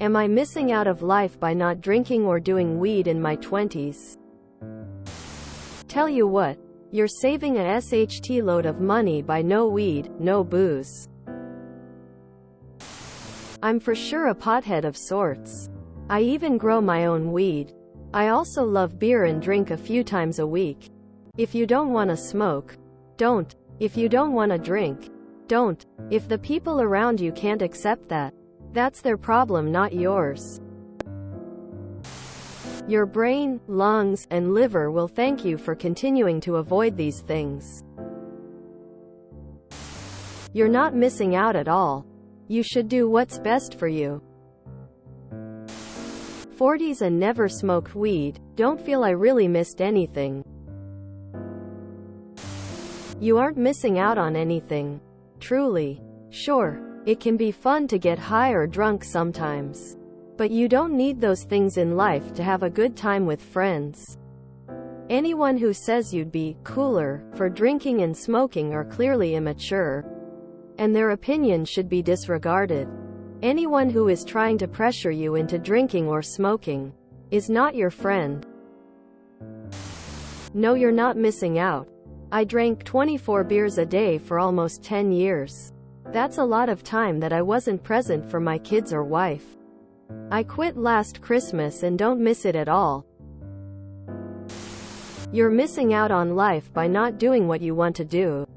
Am I missing out of life by not drinking or doing weed in my 20s? Tell you what, you're saving a SHT load of money by no weed, no booze. I'm for sure a pothead of sorts. I even grow my own weed. I also love beer and drink a few times a week. If you don't want to smoke, don't. If you don't want to drink, don't. If the people around you can't accept that, that's their problem, not yours. Your brain, lungs, and liver will thank you for continuing to avoid these things. You're not missing out at all. You should do what's best for you. 40s and never smoked weed, don't feel I really missed anything. You aren't missing out on anything. Truly. Sure, it can be fun to get high or drunk sometimes. But you don't need those things in life to have a good time with friends. Anyone who says you'd be cooler for drinking and smoking are clearly immature, and their opinion should be disregarded. Anyone who is trying to pressure you into drinking or smoking is not your friend. No, you're not missing out. I drank 24 beers a day for almost 10 years. That's a lot of time that I wasn't present for my kids or wife. I quit last Christmas and don't miss it at all. You're missing out on life by not doing what you want to do.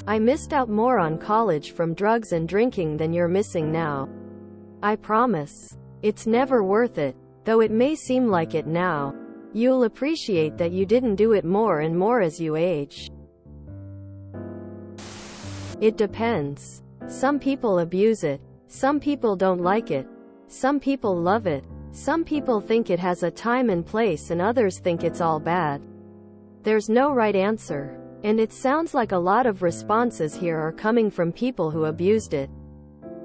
I missed out more on college from drugs and drinking than you're missing now. I promise. It's never worth it, though it may seem like it now. You'll appreciate that you didn't do it more and more as you age. It depends. Some people abuse it. Some people don't like it. Some people love it. Some people think it has a time and place and others think it's all bad. There's no right answer. And it sounds like a lot of responses here are coming from people who abused it.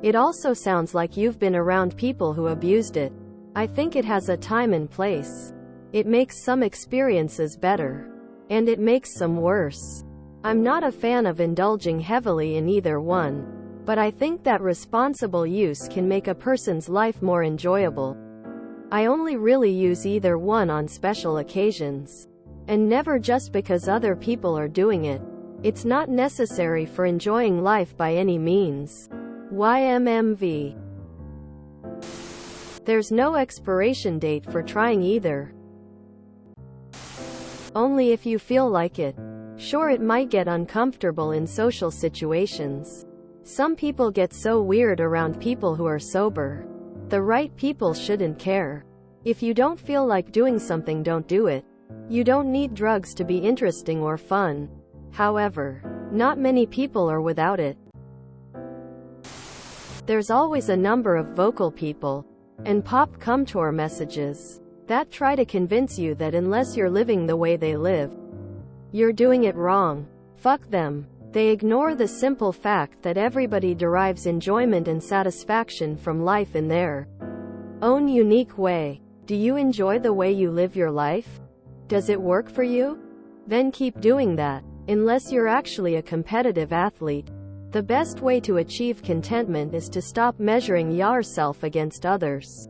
It also sounds like you've been around people who abused it. I think it has a time and place. It makes some experiences better. And it makes some worse. I'm not a fan of indulging heavily in either one. But I think that responsible use can make a person's life more enjoyable. I only really use either one on special occasions. And never just because other people are doing it. It's not necessary for enjoying life by any means. YMMV. There's no expiration date for trying either. Only if you feel like it. Sure, it might get uncomfortable in social situations. Some people get so weird around people who are sober. The right people shouldn't care. If you don't feel like doing something, don't do it. You don't need drugs to be interesting or fun. However, not many people are without it. There's always a number of vocal people and pop culture messages that try to convince you that unless you're living the way they live, you're doing it wrong. Fuck them. They ignore the simple fact that everybody derives enjoyment and satisfaction from life in their own unique way. Do you enjoy the way you live your life? Does it work for you? Then keep doing that. Unless you're actually a competitive athlete, the best way to achieve contentment is to stop measuring yourself against others.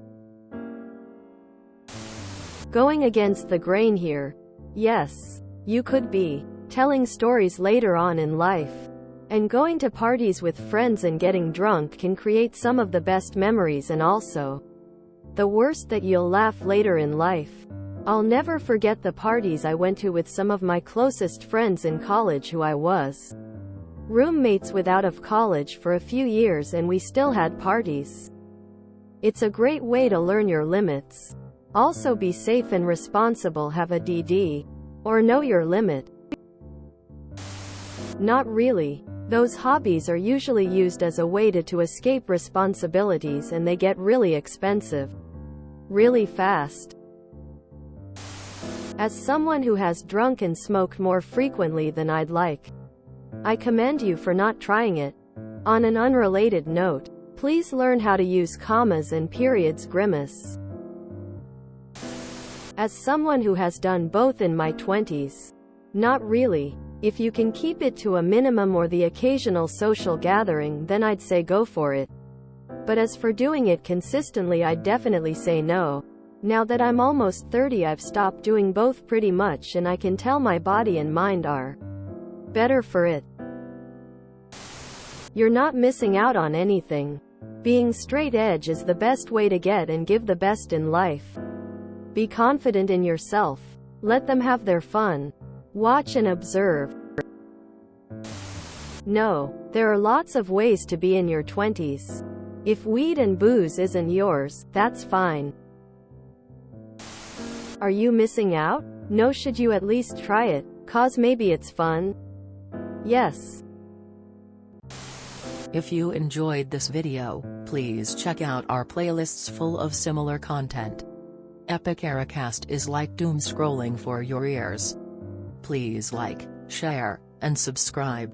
Going against the grain here. Yes, you could be telling stories later on in life. And going to parties with friends and getting drunk can create some of the best memories and also the worst that you'll laugh later in life. I'll never forget the parties I went to with some of my closest friends in college who I was roommates with out of college for a few years, and we still had parties. It's a great way to learn your limits. Also be safe and responsible, have a DD. Or know your limit. Not really. Those hobbies are usually used as a way to escape responsibilities, and they get really expensive really fast. As someone who has drunk and smoked more frequently than I'd like, I commend you for not trying it. On an unrelated note, please learn how to use commas and periods. Grimace. As someone who has done both in my 20s, not really. If you can keep it to a minimum or the occasional social gathering, then I'd say go for it. But as for doing it consistently, I'd definitely say no. Now that I'm almost 30, I've stopped doing both pretty much, and I can tell my body and mind are better for it. You're not missing out on anything. Being straight edge is the best way to get and give the best in life. Be confident in yourself. Let them have their fun. Watch and observe. No, there are lots of ways to be in your 20s. If weed and booze isn't yours, that's fine. Are you missing out? No. Should you at least try it? 'Cause maybe it's fun? Yes. If you enjoyed this video, please check out our playlists full of similar content. Epic Ericast is like doom scrolling for your ears. Please like, share, and subscribe.